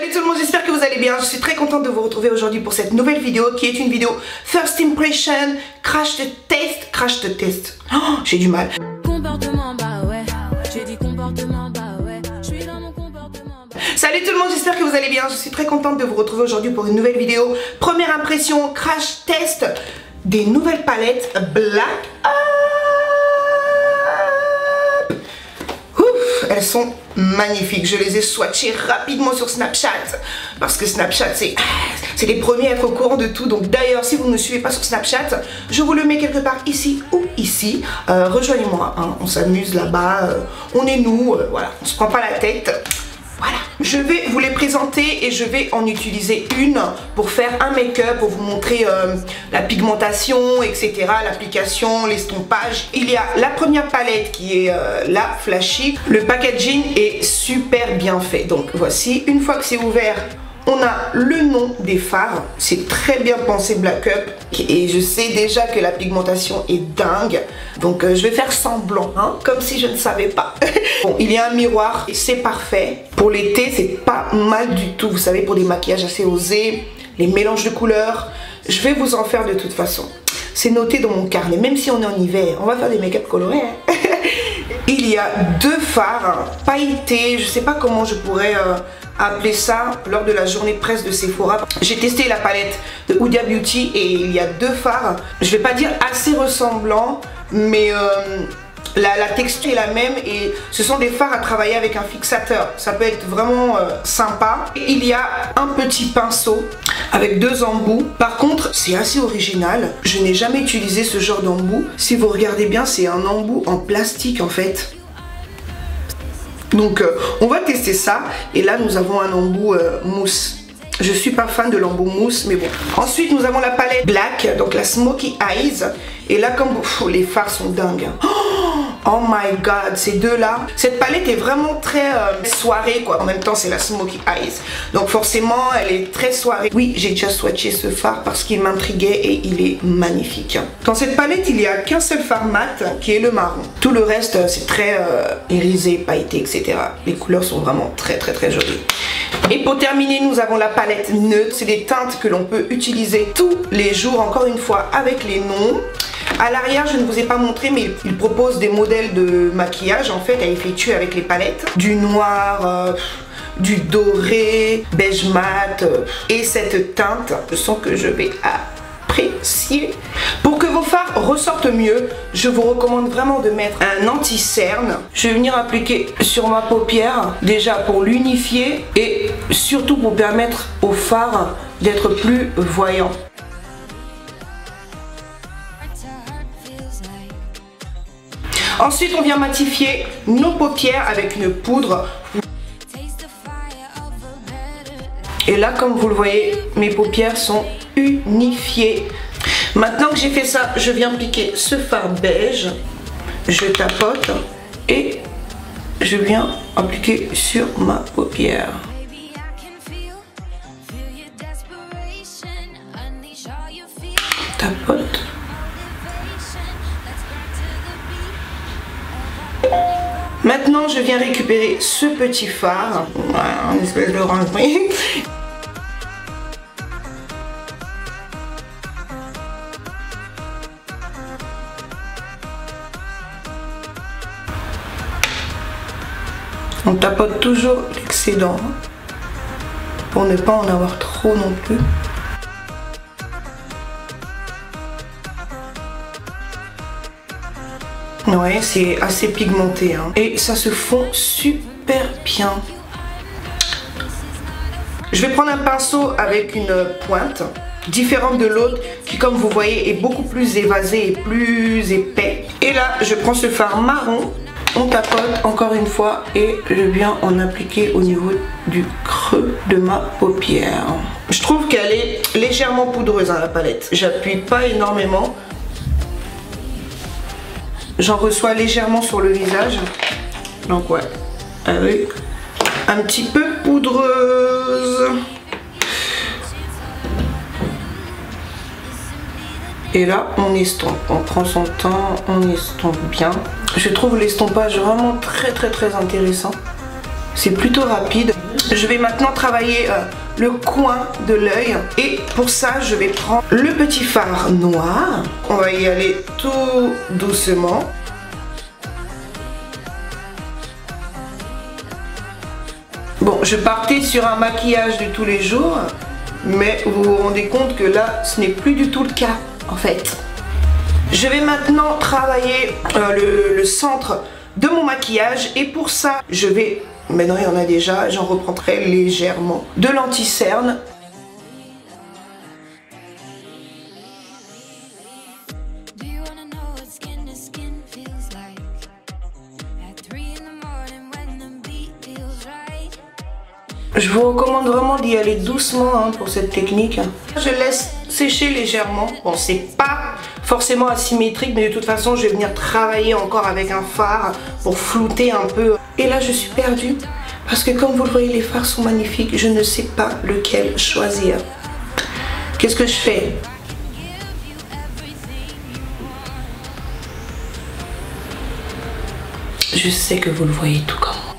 Salut tout le monde, j'espère que vous allez bien. Je suis très contente de vous retrouver aujourd'hui pour cette nouvelle vidéo qui est une vidéo First Impression, crash de test. Oh, j'ai du mal. Comportement, bah ouais. J'ai dit comportement, bah ouais. Je suis dans mon comportement. Salut tout le monde, j'espère que vous allez bien. Je suis très contente de vous retrouver aujourd'hui pour une nouvelle vidéo. Première impression, crash test des nouvelles palettes Black Up. Ouf, elles sont magnifiques. Je les ai swatchées rapidement sur Snapchat parce que Snapchat c'est les premiers à être au courant de tout. Donc d'ailleurs, si vous ne me suivez pas sur Snapchat, je vous le mets quelque part ici ou ici. Rejoignez-moi, hein. On s'amuse là-bas, on est nous, voilà, on se prend pas la tête. Voilà, je vais vous les présenter et je vais en utiliser une pour faire un make-up, pour vous montrer la pigmentation, etc., l'application, l'estompage. Il y a la première palette qui est la Flashy. Le packaging est super bien fait. Donc voici, une fois que c'est ouvert, on a le nom des fards. C'est très bien pensé Black Up. Et je sais déjà que la pigmentation est dingue. Donc je vais faire semblant, hein, comme si je ne savais pas. Bon, il y a un miroir et c'est parfait. Pour l'été, c'est pas mal du tout. Vous savez, pour des maquillages assez osés, les mélanges de couleurs. Je vais vous en faire de toute façon. C'est noté dans mon carnet. Même si on est en hiver, on va faire des make-up colorés. Hein. Il y a deux fards pailletés. Je sais pas comment je pourrais appeler ça lors de la journée presse de Sephora. J'ai testé la palette de Huda Beauty et il y a deux fards. Je vais pas dire assez ressemblants, mais la texture est la même et ce sont des fards à travailler avec un fixateur. Ça peut être vraiment sympa. Et il y a un petit pinceau avec deux embouts. Par contre, c'est assez original. Je n'ai jamais utilisé ce genre d'embout. Si vous regardez bien, c'est un embout en plastique en fait. Donc on va tester ça. Et là nous avons un embout mousse. Je suis pas fan de l'embout mousse, mais bon. Ensuite nous avons la palette Black, donc la Smoky Eyes. Et là comme les fards sont dingues. Oh my god, ces deux là. Cette palette est vraiment très soirée quoi. En même temps c'est la Smoky Eyes. Donc forcément elle est très soirée. Oui, j'ai déjà swatché ce fard parce qu'il m'intriguait et il est magnifique. Dans cette palette il n'y a qu'un seul fard mat qui est le marron. Tout le reste c'est très irisé, pailleté, etc. Les couleurs sont vraiment très jolies. Et pour terminer nous avons la palette neutre. C'est des teintes que l'on peut utiliser tous les jours. Encore une fois avec les noms. À l'arrière, je ne vous ai pas montré, mais il propose des modèles de maquillage en fait à effectuer avec les palettes. Du noir, du doré, beige mat et cette teinte, je sens que je vais apprécier. Pour que vos fards ressortent mieux, je vous recommande vraiment de mettre un anti-cerne. Je vais venir appliquer sur ma paupière, déjà pour l'unifier et surtout pour permettre aux fards d'être plus voyants. Ensuite, on vient matifier nos paupières avec une poudre. Et là, comme vous le voyez, mes paupières sont unifiées. Maintenant que j'ai fait ça, je viens piquer ce fard beige. Je tapote et je viens appliquer sur ma paupière. Tapote. Maintenant, je viens récupérer ce petit fard, voilà, une espèce d'orangerie. On tapote toujours l'excédent pour ne pas en avoir trop non plus. Ouais, c'est assez pigmenté hein. Et ça se fond super bien. Je vais prendre un pinceau avec une pointe différente de l'autre qui, comme vous voyez, est beaucoup plus évasé et plus épais. Et là, je prends ce fard marron. On tapote encore une fois et je viens en appliquer au niveau du creux de ma paupière. Je trouve qu'elle est légèrement poudreuse hein, la palette. J'appuie pas énormément. J'en reçois légèrement sur le visage. Donc ouais, avec un petit peu poudreuse. Et là, on estompe. On prend son temps, on estompe bien. Je trouve l'estompage vraiment très intéressant. C'est plutôt rapide. Je vais maintenant travailler le coin de l'œil. Et pour ça, je vais prendre le petit fard noir. On va y aller tout doucement. Bon, je partais sur un maquillage de tous les jours. Mais vous vous rendez compte que là, ce n'est plus du tout le cas, en fait. Je vais maintenant travailler le centre de mon maquillage. Et pour ça, je vais... Maintenant, il y en a déjà. J'en reprends très légèrement. De l'anti-cerne. Je vous recommande vraiment d'y aller doucement pour cette technique. Je laisse sécher légèrement. Bon, c'est pas forcément asymétrique, mais de toute façon, je vais venir travailler encore avec un fard pour flouter un peu. Et là, je suis perdue parce que comme vous le voyez, les fards sont magnifiques. Je ne sais pas lequel choisir. Qu'est-ce que je fais? Je sais que vous le voyez tout comme moi.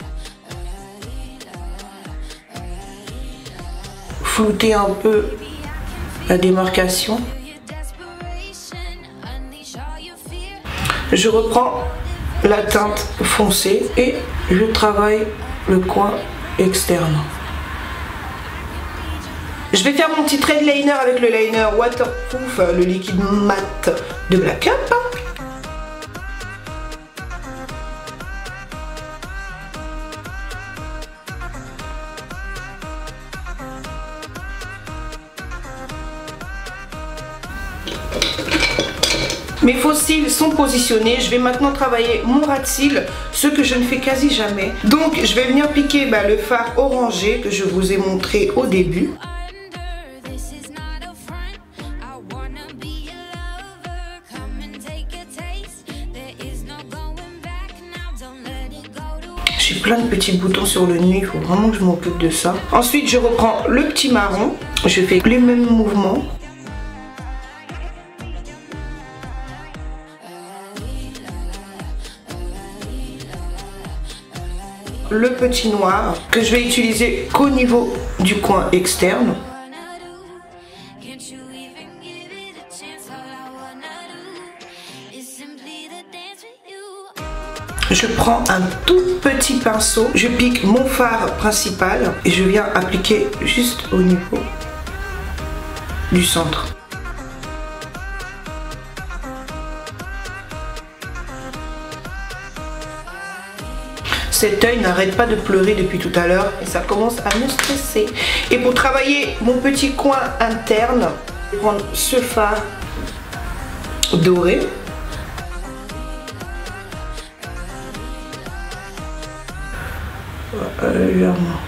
Flouter un peu la démarcation. Je reprends la teinte foncée et je travaille le coin externe. Je vais faire mon petit trait de liner avec le liner waterproof, le liquide mat de Black Up. Mes faux cils sont positionnés. Je vais maintenant travailler mon ras de cils, ce que je ne fais quasi jamais. Donc je vais venir piquer le fard orangé que je vous ai montré au début. J'ai plein de petits boutons sur le nez, il faut vraiment que je m'occupe de ça. Ensuite je reprends le petit marron. Je fais les mêmes mouvements. Le petit noir que je vais utiliser qu'au niveau du coin externe. Je prends un tout petit pinceau, je pique mon fard principal et je viens appliquer juste au niveau du centre. Cet œil n'arrête pas de pleurer depuis tout à l'heure et ça commence à me stresser. Et pour travailler mon petit coin interne, je vais prendre ce fard doré. Légèrement.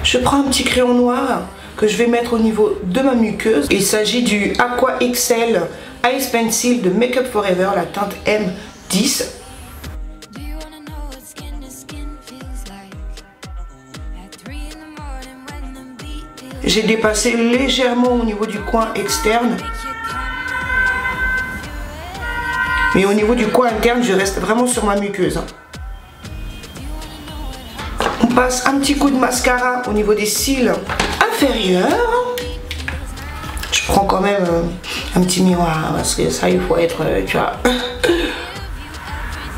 Je prends un petit crayon noir que je vais mettre au niveau de ma muqueuse. Il s'agit du Aqua XL Ice Pencil de Make Up For Ever, la teinte M10. J'ai dépassé légèrement au niveau du coin externe. Mais au niveau du coin interne, je reste vraiment sur ma muqueuse. On passe un petit coup de mascara au niveau des cils inférieurs. Je prends quand même un petit miroir parce que ça, il faut être, tu vois.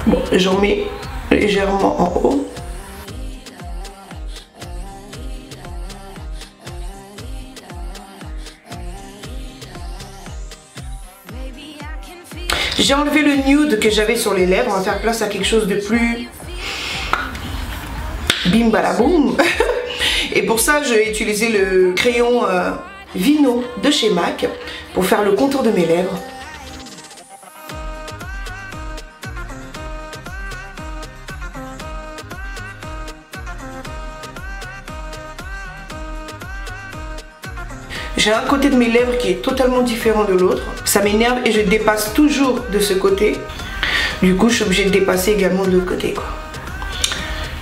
Bon, j'en mets légèrement en haut. J'ai enlevé le nude que j'avais sur les lèvres. On va faire place à quelque chose de plus bim balaboum. Et pour ça, je vais utiliser le crayon Vino de chez MAC pour faire le contour de mes lèvres. J'ai un côté de mes lèvres qui est totalement différent de l'autre. Ça m'énerve et je dépasse toujours de ce côté. Du coup, je suis obligée de dépasser également de l'autre côté, quoi.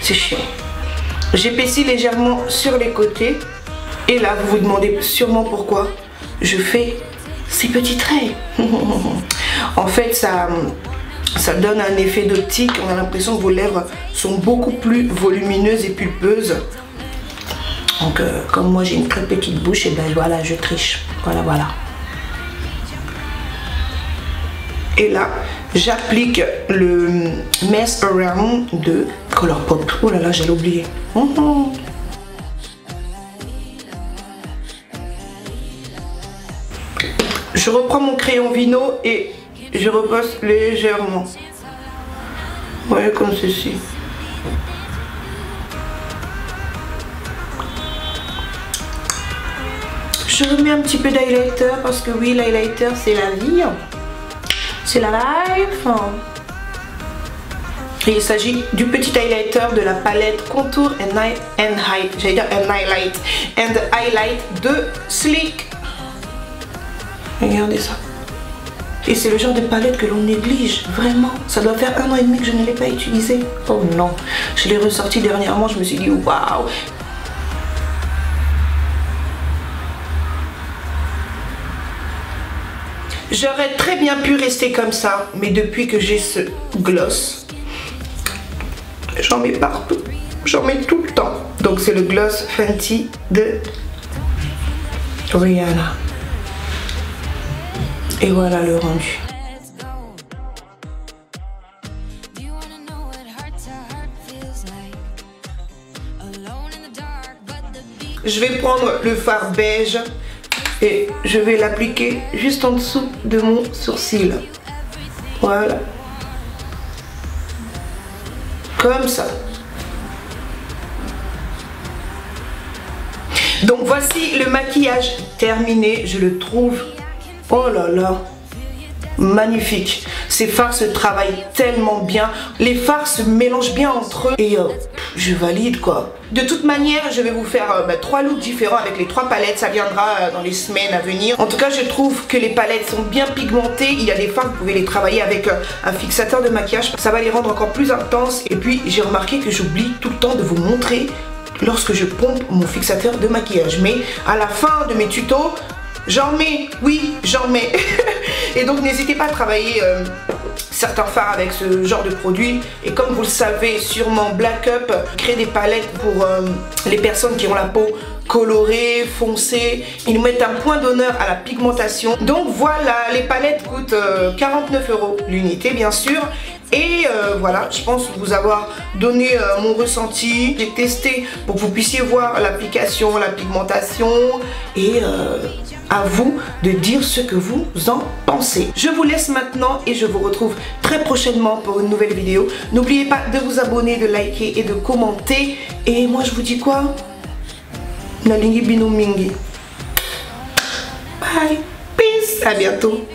C'est chiant. J'épaissis légèrement sur les côtés. Et là, vous vous demandez sûrement pourquoi je fais ces petits traits. En fait, ça Ça donne un effet d'optique. On a l'impression que vos lèvres sont beaucoup plus volumineuses et pulpeuses. Donc comme moi j'ai une très petite bouche, et ben voilà, je triche. Voilà. Et là, j'applique le Mess Around de Colourpop. Oh là là, j'allais oublier. Je reprends mon crayon Vino et je repasse légèrement. Ouais, comme ceci. Je remets un petit peu d'highlighter parce que oui, l'highlighter c'est la vie. C'est la life. Et il s'agit du petit highlighter de la palette Contour and Highlight de Sleek. Regardez ça. Et c'est le genre de palette que l'on néglige, vraiment. Ça doit faire 1 an et demi que je ne l'ai pas utilisée. Oh non, je l'ai ressorti dernièrement, je me suis dit waouh. J'aurais très bien pu rester comme ça, mais depuis que j'ai ce gloss, j'en mets partout. J'en mets tout le temps. Donc c'est le gloss Fenty de Rihanna. Et voilà le rendu. Je vais prendre le fard beige et je vais l'appliquer juste en dessous de mon sourcil. Voilà. Comme ça. Donc voici le maquillage terminé. Je le trouve, oh là là, magnifique. Ces fards se travaillent tellement bien. Les fards se mélangent bien entre eux. Et je valide quoi. De toute manière, je vais vous faire 3 looks différents avec les 3 palettes. Ça viendra dans les semaines à venir. En tout cas, je trouve que les palettes sont bien pigmentées. Il y a des fards, vous pouvez les travailler avec un fixateur de maquillage. Ça va les rendre encore plus intenses. Et puis, j'ai remarqué que j'oublie tout le temps de vous montrer lorsque je pompe mon fixateur de maquillage. Mais à la fin de mes tutos, j'en mets, oui, j'en mets. Et donc n'hésitez pas à travailler certains fards avec ce genre de produit. Et comme vous le savez sûrement, Black Up crée des palettes pour les personnes qui ont la peau colorée, foncée. Ils nous mettent un point d'honneur à la pigmentation. Donc voilà, les palettes coûtent 49 € l'unité bien sûr. Et voilà, je pense vous avoir donné mon ressenti. J'ai testé pour que vous puissiez voir l'application, la pigmentation. Et à vous de dire ce que vous en pensez. Je vous laisse maintenant et je vous retrouve très prochainement pour une nouvelle vidéo. N'oubliez pas de vous abonner, de liker et de commenter. Et moi je vous dis quoi? Nalingi bino mingi. Bye. Peace. À bientôt.